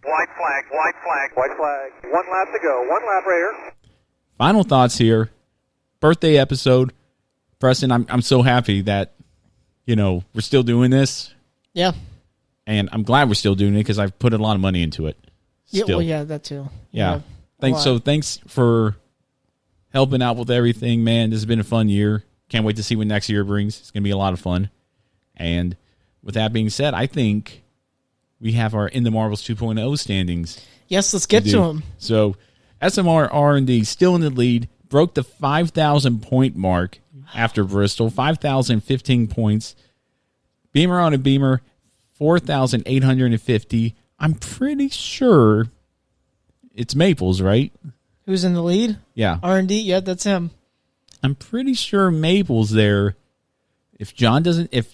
White flag, white flag, white flag. 1 lap to go. 1 lap, Raider. Final thoughts here. Birthday episode. Preston, I'm so happy that, we're still doing this. Yeah. And I'm glad we're still doing it because I've put a lot of money into it. Still. Yeah, that too. Yeah. Thanks for helping out with everything, man. This has been a fun year. Can't wait to see what next year brings. It's going to be a lot of fun. And with that being said, I think we have our In the Marbles 2.0 standings. Yes, let's get to them. So SMR R&D still in the lead. Broke the 5,000 point mark after Bristol. 5,015 points. Beamer on a Beamer, 4,850. I'm pretty sure it's Maples, right? Who's in the lead? Yeah. R&D? Yeah, that's him. I'm pretty sure Maples there. If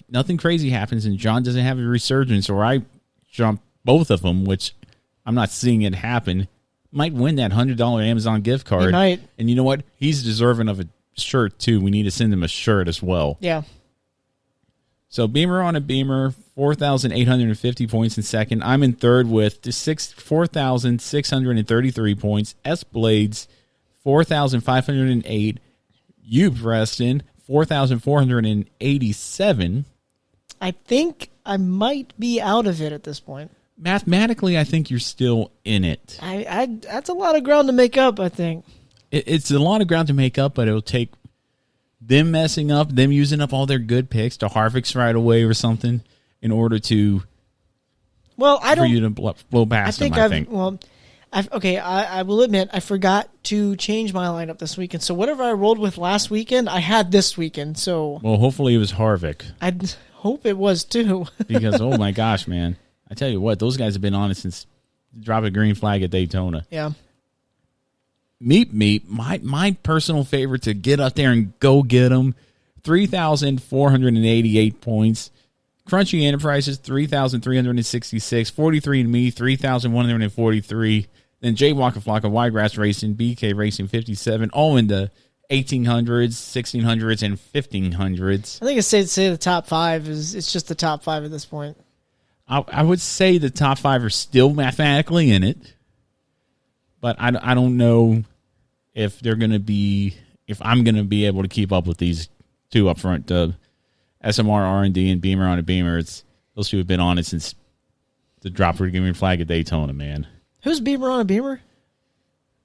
nothing crazy happens and John doesn't have a resurgence, or I jump both of them, which I'm not seeing it happen, might win that $100 Amazon gift card. He might. And you know what? He's deserving of a shirt too. We need to send him a shirt as well. Yeah. So Beamer on a Beamer, 4,850 points in second. I'm in third with 4,633 points. S Blades, 4,508. You, Preston, 4,487. I think I might be out of it at this point. Mathematically, I think you're still in it. That's a lot of ground to make up, I think. It's a lot of ground to make up, but it'll take them messing up, them using up all their good picks to Harvick's right away or something in order to for you to blow past them, I think. I will admit I forgot to change my lineup this weekend. So whatever I rolled with last weekend, I had this weekend. So hopefully it was Harvick. I hope it was too. Because oh my gosh, man. I tell you what, those guys have been on it since dropping a green flag at Daytona. Yeah. Meep, my personal favorite to get up there and go get them, 3,488 points. Crunchy Enterprises, 3,366. 43andMe, 3,143. Then J Walker Flocka, Wiregrass Racing, BK Racing, 57. All in the 1,800s, 1,600s, and 1,500s. I think it's safe to say the top five it's just the top five at this point. I would say the top five are still mathematically in it, but I don't know if they're going to be, if I'm going to be able to keep up with these two up front, SMR R&D and Beamer on a Beamer. Those two have been on it since the drop for the green flag at Daytona, man. Who's Beamer on a Beamer?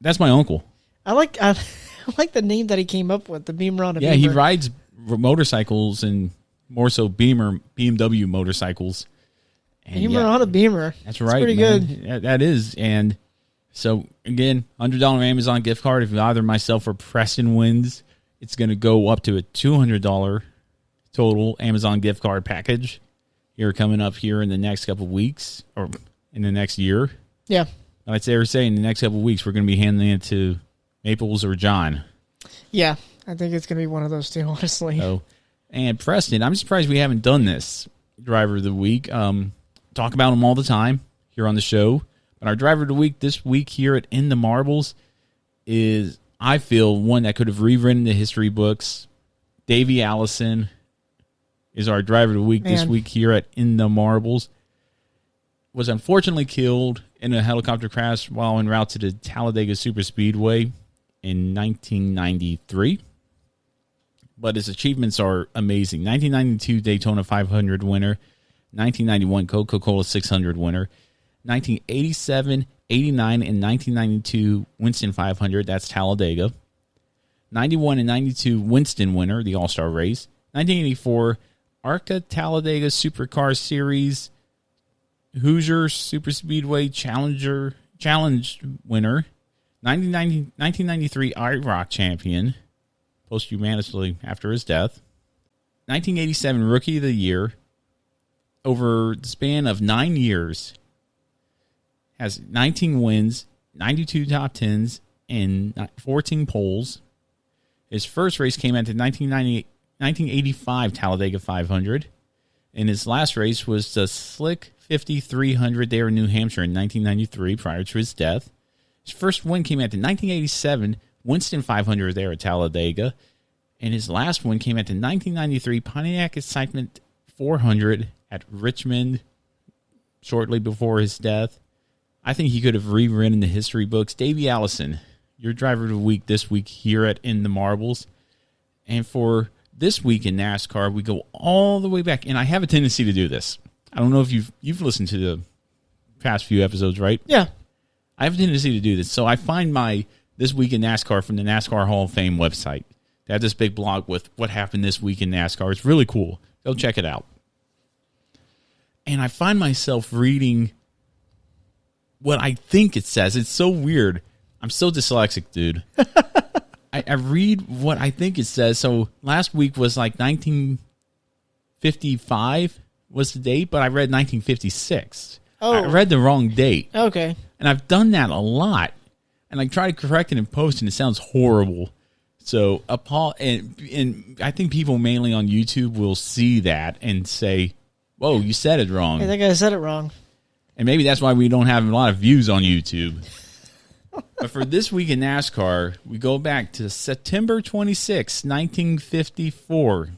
That's my uncle. I like the name that he came up with, the Beamer on a Beamer. Yeah, he rides motorcycles and more so BMW motorcycles. Beamer on a Beamer. That's right. That's pretty good. Yeah, that is. And so, again, $100 Amazon gift card. If either myself or Preston wins, it's going to go up to a $200 total Amazon gift card package here coming up here in the next couple of weeks or in the next year. Yeah. I'd say in the next couple of weeks, we're going to be handing it to Maples or John. Yeah, I think it's going to be one of those two, honestly. So, and Preston, I'm surprised we haven't done this driver of the week. Talk about them all the time here on the show. But our driver of the week this week here at In the Marbles is, I feel, one that could have rewritten the history books. Davey Allison is our driver of the week this week here at In the Marbles. Was unfortunately killed in a helicopter crash while en route to the Talladega Superspeedway in 1993. But his achievements are amazing. 1992 Daytona 500 winner. 1991 Coca-Cola 600 winner. 1987, 89, and 1992 Winston 500. That's Talladega. 91 and 92 Winston winner, the All-Star race. 1984 ARCA Talladega Supercar Series Hoosier Superspeedway Challenge winner. 1993 IROC champion, posthumously after his death. 1987 Rookie of the Year. Over the span of 9 years, has 19 wins, 92 top 10s, and 14 poles. His first race came at the 1985 Talladega 500, and his last race was the Slick 5300 there in New Hampshire in 1993 prior to his death. His first win came at the 1987 Winston 500 there at Talladega, and his last one came at the 1993 Pontiac Excitement 400 at Richmond shortly before his death. I think he could have rewritten the history books. Davey Allison, your driver of the week this week here at In the Marbles. And for this week in NASCAR, we go all the way back. And I have a tendency to do this. I don't know if you've listened to the past few episodes, right? Yeah. I have a tendency to do this. So I find my This Week in NASCAR from the NASCAR Hall of Fame website. They have this big blog with what happened this week in NASCAR. It's really cool. Go check it out. And I find myself reading what I think it says. It's so weird. I'm so dyslexic, dude. I read what I think it says. So last week was like 1955 was the date, but I read 1956. Oh. I read the wrong date. Okay. And I've done that a lot. And I try to correct it in post, and it sounds horrible. So, and I think people mainly on YouTube will see that and say, whoa, you said it wrong. Hey, that guy said it wrong. And maybe that's why we don't have a lot of views on YouTube. But for this week in NASCAR, we go back to September 26, 1954.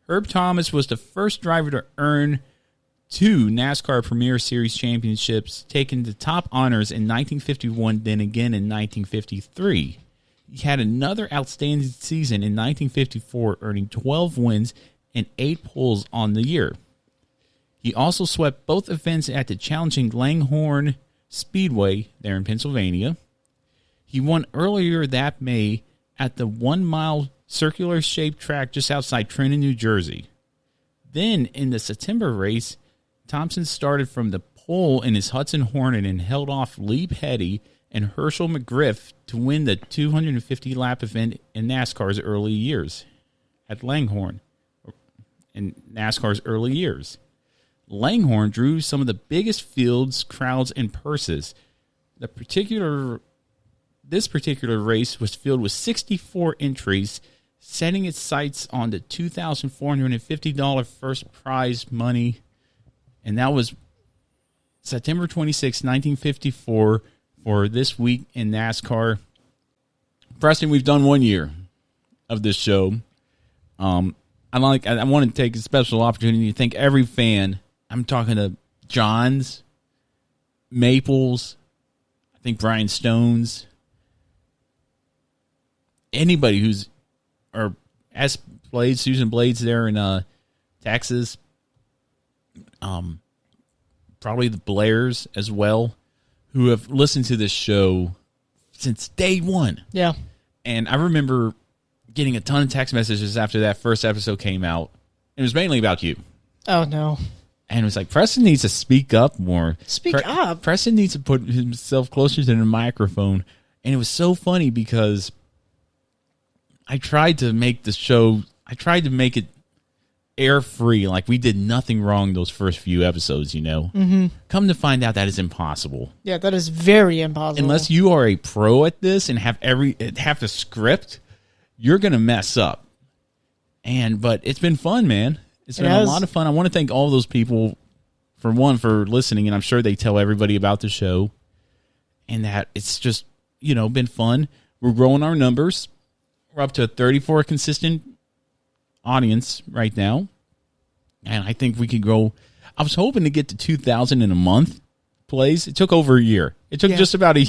Herb Thomas was the first driver to earn 2 NASCAR Premier Series championships, taking the top honors in 1951, then again in 1953. He had another outstanding season in 1954, earning 12 wins and 8 poles on the year. He also swept both events at the challenging Langhorne Speedway there in Pennsylvania. He won earlier that May at the 1-mile circular-shaped track just outside Trenton, New Jersey. Then, in the September race, Thompson started from the pole in his Hudson Hornet and held off Lee Petty and Herschel McGriff to win the 250-lap event in NASCAR's early years at Langhorne. In NASCAR's early years. Langhorne drew some of the biggest fields, crowds, and purses. This particular race was filled with 64 entries, setting its sights on the $2,450 first prize money. And that was September 26, 1954, for this week in NASCAR. Preston, we've done 1 year of this show. I want to take a special opportunity to thank every fan. I'm talking to Johns, Maples, I think Brian Stones, anybody who's, or S. Blades, Susan Blades there in Texas, probably the Blairs as well, who have listened to this show since day one. Yeah. And I remember getting a ton of text messages after that first episode came out. It was mainly about you. Oh, no. And it was like, Preston needs to speak up more. Speak up? Preston needs to put himself closer to the microphone. And it was so funny because I tried to make the show, it air-free. Like, we did nothing wrong those first few episodes, you know? Mm-hmm. Come to find out that is impossible. Yeah, that is very impossible. Unless you are a pro at this and have the script, you're going to mess up. But it's been fun, man. It's been a lot of fun. I want to thank all those people, for listening, and I'm sure they tell everybody about the show. And that it's just, been fun. We're growing our numbers. We're up to a 34 consistent audience right now. And I think we could grow. I was hoping to get to 2,000 in a month plays. It took over a year. It took just about a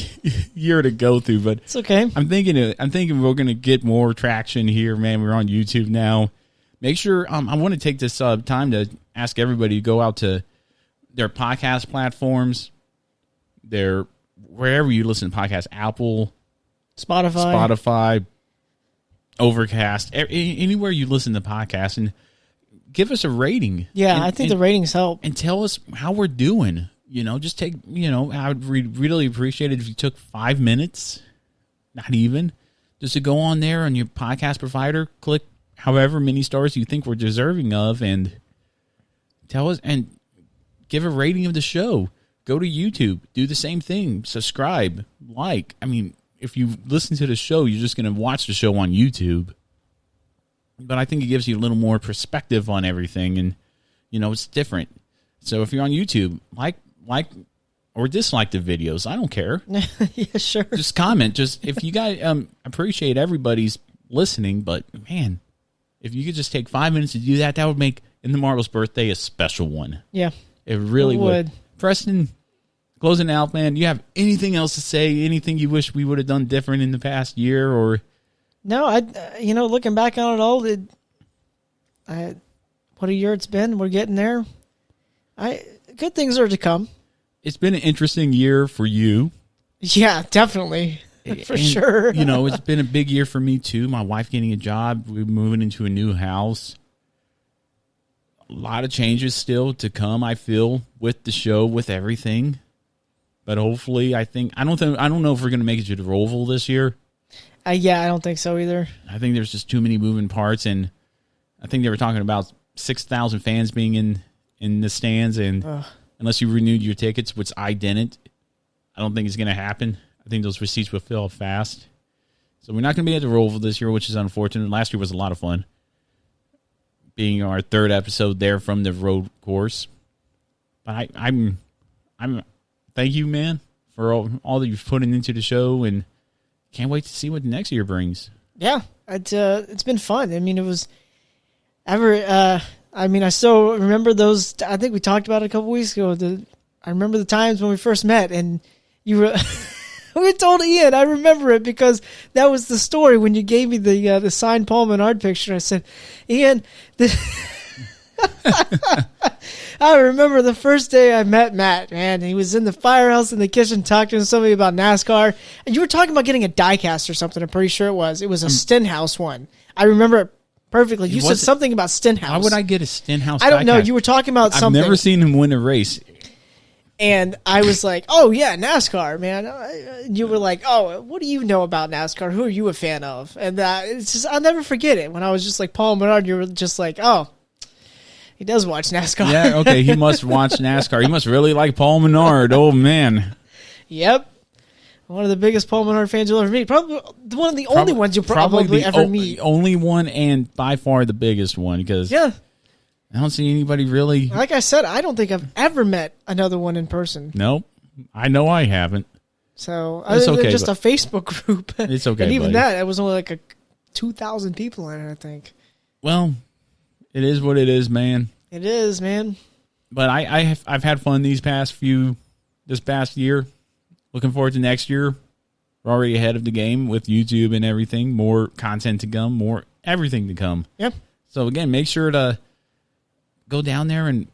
year to go through, but it's okay. I'm thinking we're going to get more traction here, man. We're on YouTube now. Make sure, I want to take this time to ask everybody to go out to their podcast platforms, wherever you listen to podcasts, Apple, Spotify, Overcast, anywhere you listen to podcasts, and give us a rating. Yeah, I think the ratings help. And tell us how we're doing. Just take, I would really appreciate it if you took 5 minutes, not even, just to go on there on your podcast provider, click however many stars you think we're deserving of, and tell us, and give a rating of the show. Go to YouTube, do the same thing, subscribe, like. I mean, if you listen to the show, you're just going to watch the show on YouTube. But I think it gives you a little more perspective on everything, and, it's different. So if you're on YouTube, like or dislike the videos. I don't care. Yeah, sure. Just comment. If you guys appreciate everybody's listening, but, man, if you could just take 5 minutes to do that, that would make In the Marbles' birthday a special one. Yeah. It really would. Preston, closing out, man, do you have anything else to say? Anything you wish we would have done different in the past year? Or No, looking back on it all, what a year it's been. We're getting there. Good things are to come. It's been an interesting year for you. Yeah, definitely. For sure. It's been a big year for me too. My wife getting a job. We're moving into a new house. A lot of changes still to come, I feel, with the show, with everything. But hopefully, I don't know if we're going to make it to the Roval this year. Yeah, I don't think so either. I think there's just too many moving parts, and I think they were talking about 6,000 fans being in the stands, and unless you renewed your tickets, which I didn't, I don't think it's going to happen. I think those receipts will fill up fast. So we're not going to be at the Roval this year, which is unfortunate. Last year was a lot of fun, being our third episode there from the road course. But I'm thank you, man, for all that you've put into the show, and can't wait to see what next year brings. Yeah, it's been fun. I mean, it was I still remember those. I think we talked about it a couple weeks ago. I remember the times when we first met, and you were. We told Ian, I remember it because that was the story when you gave me the signed Paul Menard picture. I said, Ian, I remember the first day I met Matt, man. He was in the firehouse in the kitchen talking to somebody about NASCAR. And you were talking about getting a diecast or something. I'm pretty sure it was. It was a Stenhouse one. I remember it perfectly. You said something about Stenhouse. How would I get a Stenhouse I don't know. diecast? You were talking about something. I've never seen him win a race. And I was like, oh, yeah, NASCAR, man. You were like, oh, what do you know about NASCAR? Who are you a fan of? And it's just, I'll never forget it. When I was just like, Paul Menard, you were just like, oh, he does watch NASCAR. Yeah, okay, he must watch NASCAR. He must really like Paul Menard. Oh, man. Yep. One of the biggest Paul Menard fans you'll ever meet. Probably one of the only ones you'll probably ever meet. The only one, and by far the biggest one, because I don't see anybody really. Like I said, I don't think I've ever met another one in person. Nope. I know I haven't. So, other than just a Facebook group. It's okay, and even buddy. that, it was only like 2,000 people in it, I think. Well, it is what it is, man. It is, man. But I've had fun this past year. Looking forward to next year. We're already ahead of the game with YouTube and everything. More content to come, more everything to come. Yep. So again, make sure to go down there and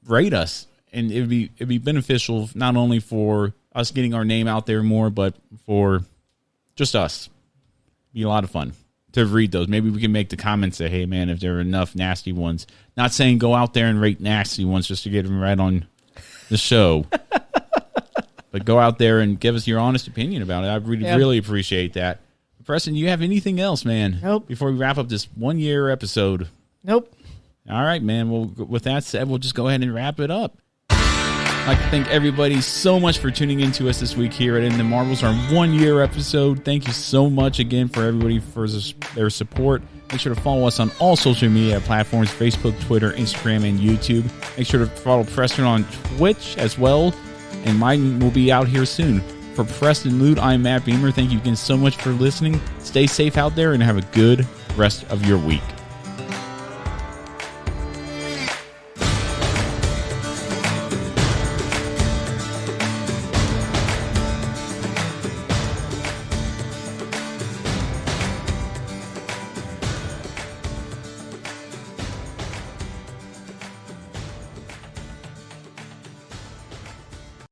rate us. And it'd be beneficial not only for us getting our name out there more, but for just us. Be a lot of fun to read those. Maybe we can make the comments say, hey man, if there are enough nasty ones. Not saying go out there and rate nasty ones just to get them right on the show. But go out there and give us your honest opinion about it. I really appreciate that. Preston, do you have anything else, man? Nope. Before we wrap up this 1 year episode? Nope. All right, man. Well, with that said, we'll just go ahead and wrap it up. I'd like to thank everybody so much for tuning in to us this week here at In the Marbles, our 1 year episode. Thank you so much again for everybody for their support. Make sure to follow us on all social media platforms, Facebook, Twitter, Instagram, and YouTube. Make sure to follow Preston on Twitch as well. And mine will be out here soon. For Preston Lute, I'm Matt Beamer. Thank you again so much for listening. Stay safe out there and have a good rest of your week.